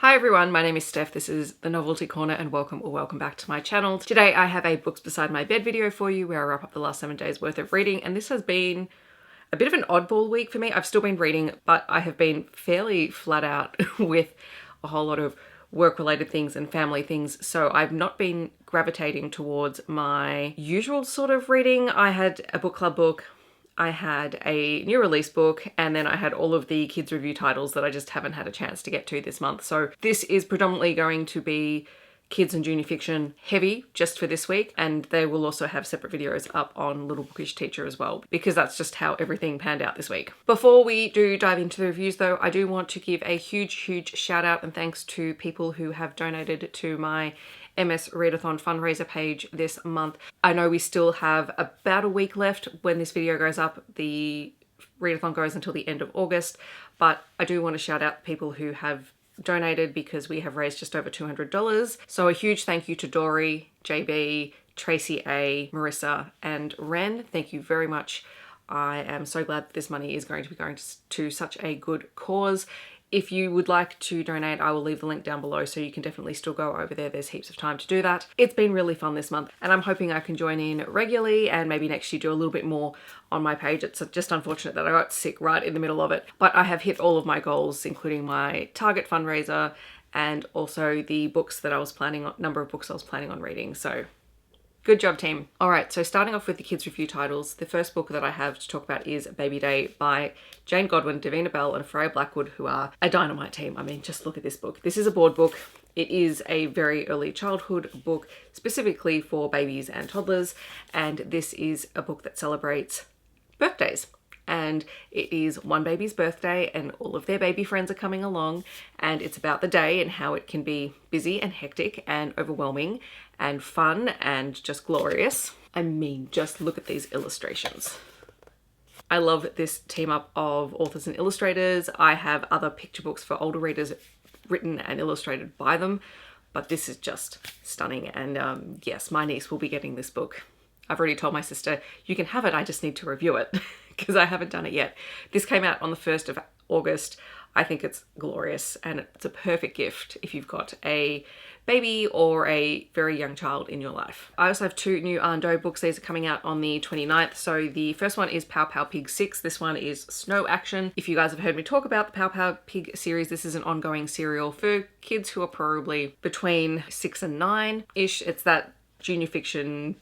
Hi everyone, my name is Steph. This is the Novelty Corner and welcome back to my channel. Today I have a books beside my bed video for you where I wrap up the last 7 days worth of reading, and this has been a bit of an oddball week for me. I've still been reading, but I have been fairly flat out with a whole lot of work-related things and family things, so I've not been gravitating towards my usual sort of reading. I had a book club book, I had a new release book, and then I had all of the kids review titles that I just haven't had a chance to get to this month. So this is predominantly going to be kids and junior fiction heavy just for this week, and they will also have separate videos up on Little Bookish Teacher as well, because that's just how everything panned out this week. Before we do dive into the reviews though, I do want to give a huge shout out and thanks to people who have donated to my MS Readathon fundraiser page this month. I know we still have about a week left when this video goes up. The readathon goes until the end of August, but I do want to shout out people who have donated because we have raised just over $200. So a huge thank you to Dory, JB, Tracy A, Marissa, and Ren. Thank you very much. I am so glad that this money is going to be going to such a good cause. If you would like to donate, I will leave the link down below, so you can definitely still go over there. There's heaps of time to do that. It's been really fun this month, and I'm hoping I can join in regularly and maybe next year do a little bit more on my page. It's just unfortunate that I got sick right in the middle of it, but I have hit all of my goals, including my target fundraiser and also the books that I was planning on, number of books I was planning on reading. So good job, team. All right, so starting off with the kids review titles, the first book that I have to talk about is Baby Day by Jane Godwin, Davina Bell, and Freya Blackwood, who are a dynamite team. I mean, just look at this book. This is a board book. It is a very early childhood book, specifically for babies and toddlers, and this is a book that celebrates birthdays. And it is one baby's birthday and all of their baby friends are coming along, and it's about the day and how it can be busy and hectic and overwhelming and fun and just glorious. I mean, just look at these illustrations. I love this team up of authors and illustrators. I have other picture books for older readers written and illustrated by them, but this is just stunning. And yes, my niece will be getting this book. I've already told my sister, you can have it, I just need to review it, because I haven't done it yet. This came out on the 1st of August. I think it's glorious, and it's a perfect gift if you've got a baby or a very young child in your life. I also have two new Anh Doh books. These are coming out on the 29th. So the first one is Pow Pow Pig 6. This one is Snow Action. If you guys have heard me talk about the Pow Pow Pig series, this is an ongoing serial for kids who are probably between 6 and 9-ish. It's that junior fiction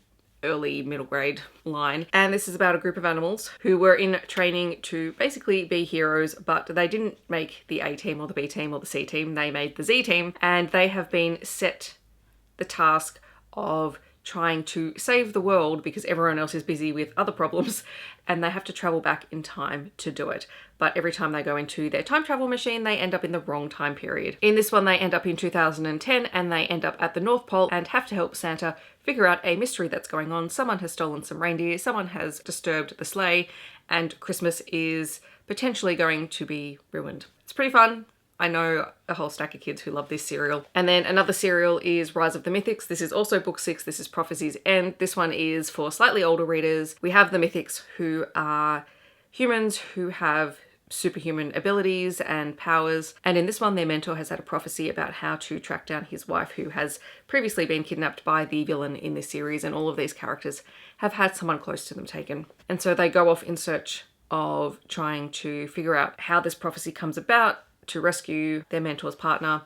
early middle grade line, and this is about a group of animals who were in training to basically be heroes, but they didn't make the A team or the B team or the C team. They made the Z team, and they have been set the task of trying to save the world because everyone else is busy with other problems, and they have to travel back in time to do it. But every time they go into their time travel machine, they end up in the wrong time period. In this one, they end up in 2010, and they end up at the North Pole and have to help Santa figure out a mystery that's going on. Someone has stolen some reindeer, someone has disturbed the sleigh, and Christmas is potentially going to be ruined. It's pretty fun. I know a whole stack of kids who love this serial. And then another serial is Rise of the Mythix. This is also book 6. This is Prophecy's End. This one is for slightly older readers. We have the Mythix, who are humans who have superhuman abilities and powers. And in this one, their mentor has had a prophecy about how to track down his wife, who has previously been kidnapped by the villain in this series. And all of these characters have had someone close to them taken. And so they go off in search of trying to figure out how this prophecy comes about, to rescue their mentor's partner,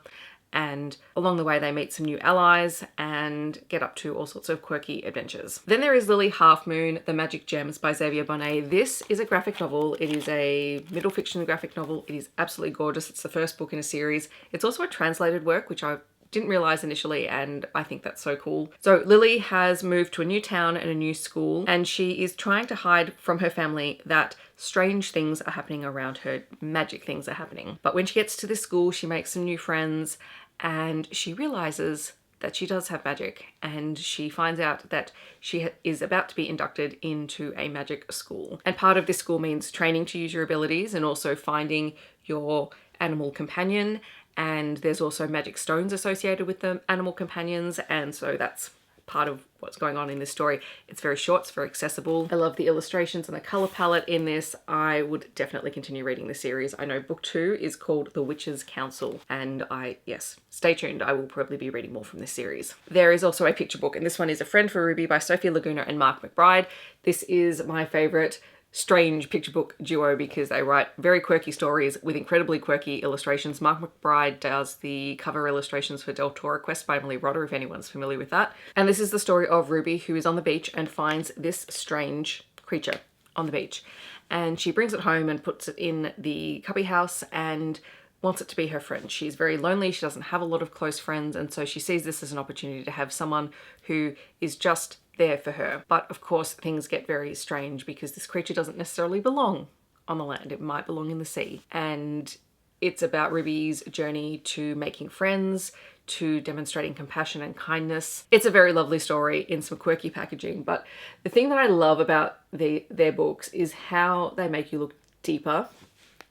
and along the way they meet some new allies and get up to all sorts of quirky adventures. Then there is Lily Halfmoon, The Magic Gems by Xavier Bonett. This is a graphic novel. It is a middle fiction graphic novel. It is absolutely gorgeous. It's the first book in a series. It's also a translated work, which I didn't realize initially, and I think that's so cool. So Lily has moved to a new town and a new school, and she is trying to hide from her family that strange things are happening around her, magic things are happening. But when she gets to this school, she makes some new friends, and she realizes that she does have magic, and she finds out that she is about to be inducted into a magic school. And part of this school means training to use your abilities and also finding your animal companion, and there's also magic stones associated with the animal companions, and so that's part of what's going on in this story. It's very short, it's very accessible. I love the illustrations and the color palette in this. I would definitely continue reading the series. I know book 2 is called The Witch's Council, and yes, stay tuned. I will probably be reading more from this series. There is also a picture book, and this one is A Friend for Ruby by Sofie, Laguna and Mark McBride. This is my favorite strange picture book duo because they write very quirky stories with incredibly quirky illustrations. Mark McBride does the cover illustrations for Del Toro Quest by Emily Rath, if anyone's familiar with that. And this is the story of Ruby, who is on the beach and finds this strange creature on the beach. And she brings it home and puts it in the cubby house and wants it to be her friend. She's very lonely. She doesn't have a lot of close friends. And so she sees this as an opportunity to have someone who is just there for her. But of course things get very strange because this creature doesn't necessarily belong on the land. It might belong in the sea. And it's about Ruby's journey to making friends, to demonstrating compassion and kindness. It's a very lovely story in some quirky packaging, but the thing that I love about their books is how they make you look deeper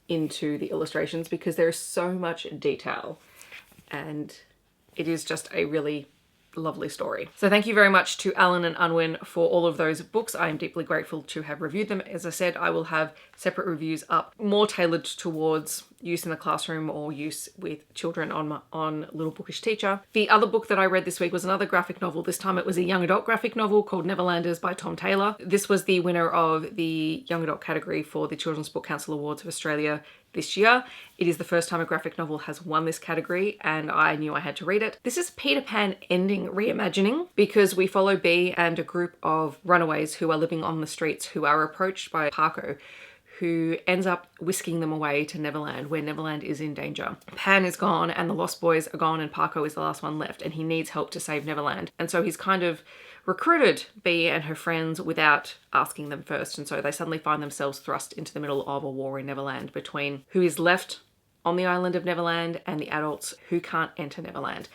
into the illustrations because there is so much detail and it is just a really lovely story. So thank you very much to Alan and Unwin for all of those books. I am deeply grateful to have reviewed them. As I said, I will have separate reviews up more tailored towards use in the classroom or use with children on Little Bookish Teacher. The other book that I read this week was another graphic novel. This time it was a young adult graphic novel called Neverlanders by Tom Taylor. This was the winner of the young adult category for the Children's Book Council Awards of Australia this year. It is the first time a graphic novel has won this category and I knew I had to read it. This is Peter Pan ending reimagining because we follow Bee and a group of runaways who are living on the streets who are approached by Paco, who ends up whisking them away to Neverland, where Neverland is in danger. Pan is gone and the Lost Boys are gone and Paco is the last one left and he needs help to save Neverland. And so he's kind of recruited Bee and her friends without asking them first. And so they suddenly find themselves thrust into the middle of a war in Neverland between who is left on the island of Neverland and the adults who can't enter Neverland.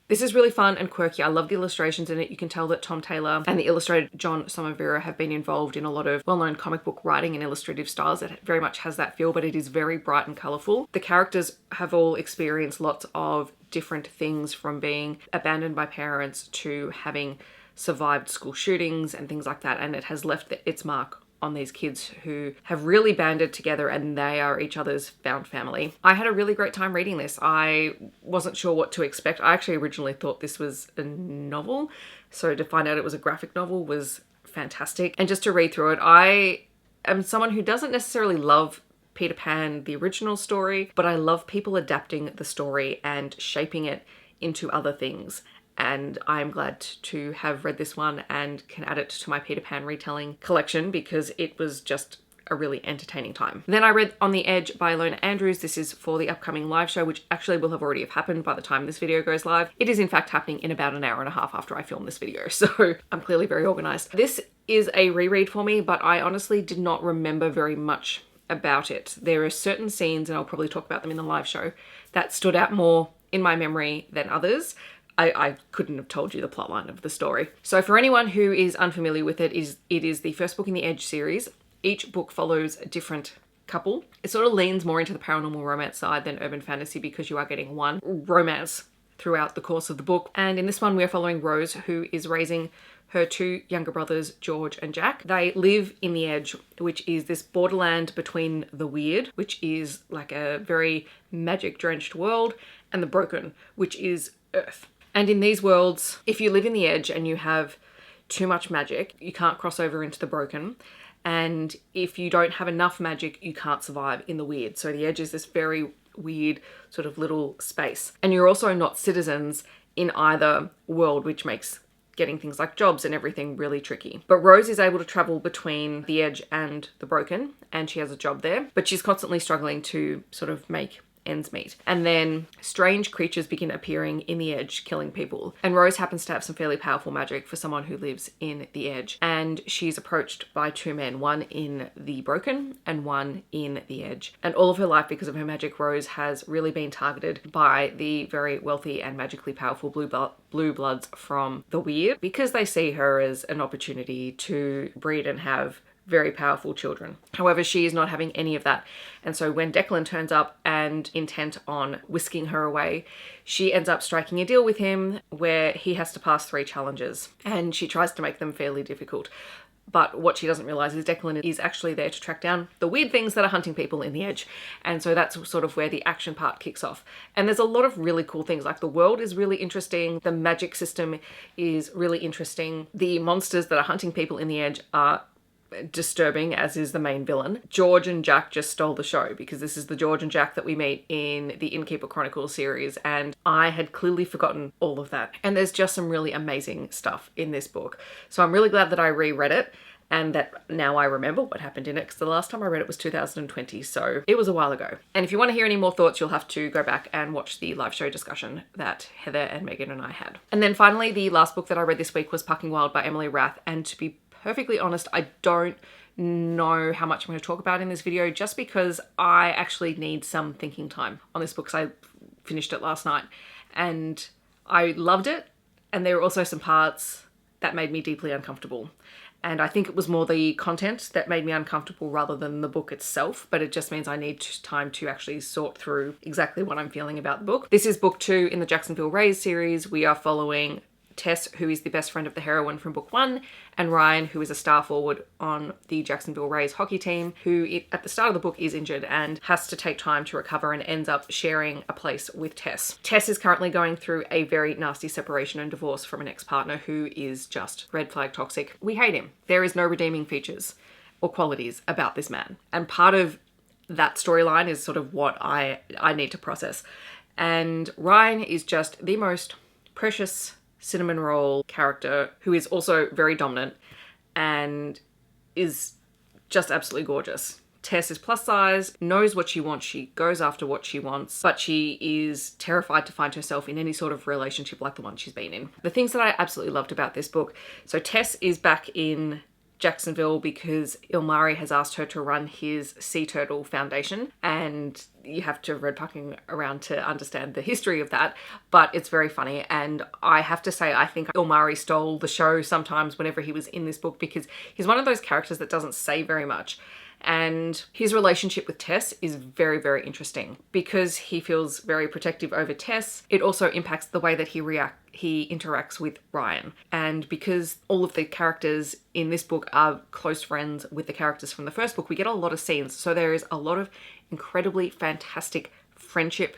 This is really fun and quirky. I love the illustrations in it. You can tell that Tom Taylor and the illustrator John Somavera have been involved in a lot of well-known comic book writing and illustrative styles. It very much has that feel, but it is very bright and colourful. The characters have all experienced lots of different things, from being abandoned by parents to having survived school shootings and things like that. And it has left its mark on these kids who have really banded together and they are each other's found family. I had a really great time reading this. I wasn't sure what to expect. I actually originally thought this was a novel, so to find out it was a graphic novel was fantastic. And just to read through it, I am someone who doesn't necessarily love Peter Pan, the original story, but I love people adapting the story and shaping it into other things. And I'm glad to have read this one and can add it to my Peter Pan retelling collection because it was just a really entertaining time. Then I read On the Edge by Ilona Andrews. This is for the upcoming live show, which actually will have already have happened by the time this video goes live. It is in fact happening in about an hour and a half after I film this video, so I'm clearly very organized. This is a reread for me, but I honestly did not remember very much about it. There are certain scenes, and I'll probably talk about them in the live show, that stood out more in my memory than others. I couldn't have told you the plotline of the story. So for anyone who is unfamiliar with it, it is the first book in the Edge series. Each book follows a different couple. It sort of leans more into the paranormal romance side than urban fantasy because you are getting one romance throughout the course of the book. And in this one, we are following Rose, who is raising her two younger brothers, George and Jack. They live in the Edge, which is this borderland between the weird, which is like a very magic-drenched world, and the broken, which is Earth. And in these worlds, if you live in the Edge and you have too much magic, you can't cross over into the broken. And if you don't have enough magic, you can't survive in the weird. So the Edge is this very weird sort of little space. And you're also not citizens in either world, which makes getting things like jobs and everything really tricky. But Rose is able to travel between the Edge and the broken, and she has a job there. But she's constantly struggling to sort of make ends meet. And then strange creatures begin appearing in the Edge, killing people. And Rose happens to have some fairly powerful magic for someone who lives in the Edge. And she's approached by two men, one in the broken and one in the Edge. And all of her life, because of her magic, Rose has really been targeted by the very wealthy and magically powerful blue bloods from the weird, because they see her as an opportunity to breed and have very powerful children. However, she is not having any of that. And so when Declan turns up and intent on whisking her away, she ends up striking a deal with him where he has to pass 3 challenges, and she tries to make them fairly difficult. But what she doesn't realise is Declan is actually there to track down the weird things that are hunting people in the Edge. And so that's sort of where the action part kicks off. And there's a lot of really cool things. Like, the world is really interesting. The magic system is really interesting. The monsters that are hunting people in the Edge are disturbing, as is the main villain. George and Jack just stole the show, because this is the George and Jack that we meet in the Innkeeper Chronicles series, and I had clearly forgotten all of that. And there's just some really amazing stuff in this book. So I'm really glad that I reread it and that now I remember what happened in it, because the last time I read it was 2020, so it was a while ago. And if you want to hear any more thoughts, you'll have to go back and watch the live show discussion that Heather and Megan and I had. And then finally, the last book that I read this week was Pucking Wild by Emily Rath, and to be perfectly honest, I don't know how much I'm going to talk about in this video, just because I actually need some thinking time on this book, because I finished it last night and I loved it, and there were also some parts that made me deeply uncomfortable. And I think it was more the content that made me uncomfortable rather than the book itself, but it just means I need time to actually sort through exactly what I'm feeling about the book. This is book 2 in the Jacksonville Rays series. We are following Tess, who is the best friend of the heroine from book 1, and Ryan, who is a star forward on the Jacksonville Rays hockey team, who at the start of the book is injured and has to take time to recover and ends up sharing a place with Tess. Tess is currently going through a very nasty separation and divorce from an ex-partner who is just red flag toxic. We hate him. There is no redeeming features or qualities about this man. And part of that storyline is sort of what I need to process. And Ryan is just the most precious cinnamon roll character, who is also very dominant and is just absolutely gorgeous. Tess is plus size, knows what she wants, she goes after what she wants, but she is terrified to find herself in any sort of relationship like the one she's been in. The things that I absolutely loved about this book, so Tess is back in Jacksonville because Ilmari has asked her to run his Sea Turtle Foundation, and you have to have read Pucking around to understand the history of that, but it's very funny. And I have to say, I think Ilmari stole the show sometimes whenever he was in this book, because he's one of those characters that doesn't say very much. And his relationship with Tess is very, very interesting because he feels very protective over Tess. It also impacts the way that he interacts with Ryan. And because all of the characters in this book are close friends with the characters from the first book, we get a lot of scenes. So there is a lot of incredibly fantastic friendship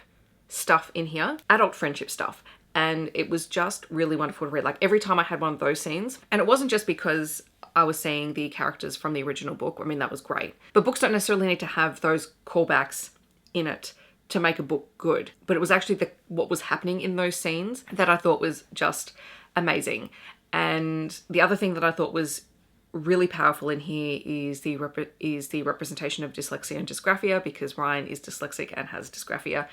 stuff in here, adult friendship stuff. And it was just really wonderful to read. Like, every time I had one of those scenes, and it wasn't just because I was seeing the characters from the original book. I mean, that was great. But books don't necessarily need to have those callbacks in it to make a book good. But it was actually what was happening in those scenes that I thought was just amazing. And the other thing that I thought was really powerful in here is the representation of dyslexia and dysgraphia, because Ryan is dyslexic and has dysgraphia,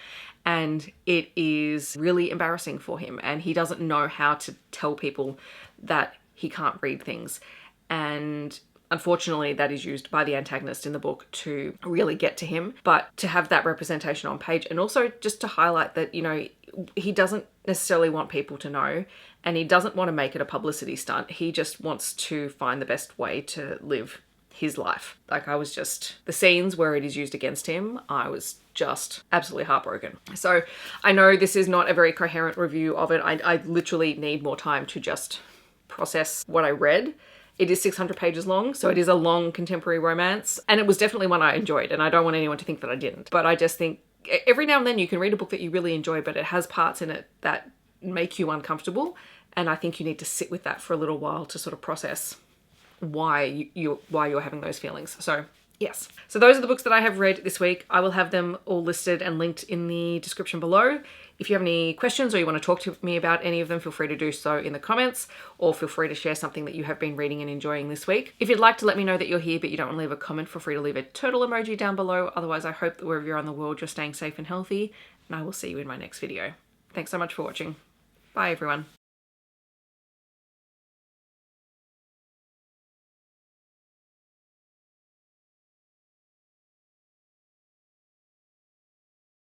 and it is really embarrassing for him, and he doesn't know how to tell people that he can't read things. And unfortunately, that is used by the antagonist in the book to really get to him. But to have that representation on page, and also just to highlight that, you know, he doesn't necessarily want people to know, and he doesn't want to make it a publicity stunt. He just wants to find the best way to live his life. Like, the scenes where it is used against him, I was just absolutely heartbroken. So I know this is not a very coherent review of it. I literally need more time to just process what I read. It is 600 pages long, so it is a long contemporary romance, and it was definitely one I enjoyed, and I don't want anyone to think that I didn't. But I just think every now and then you can read a book that you really enjoy, but it has parts in it that make you uncomfortable, and I think you need to sit with that for a little while to sort of process why you're having those feelings. So yes. So those are the books that I have read this week. I will have them all listed and linked in the description below. If you have any questions or you want to talk to me about any of them, feel free to do so in the comments, or feel free to share something that you have been reading and enjoying this week. If you'd like to let me know that you're here but you don't want to leave a comment, feel free to leave a turtle emoji down below. Otherwise, I hope that wherever you're in the world, you're staying safe and healthy, and I will see you in my next video. Thanks so much for watching. Bye, everyone.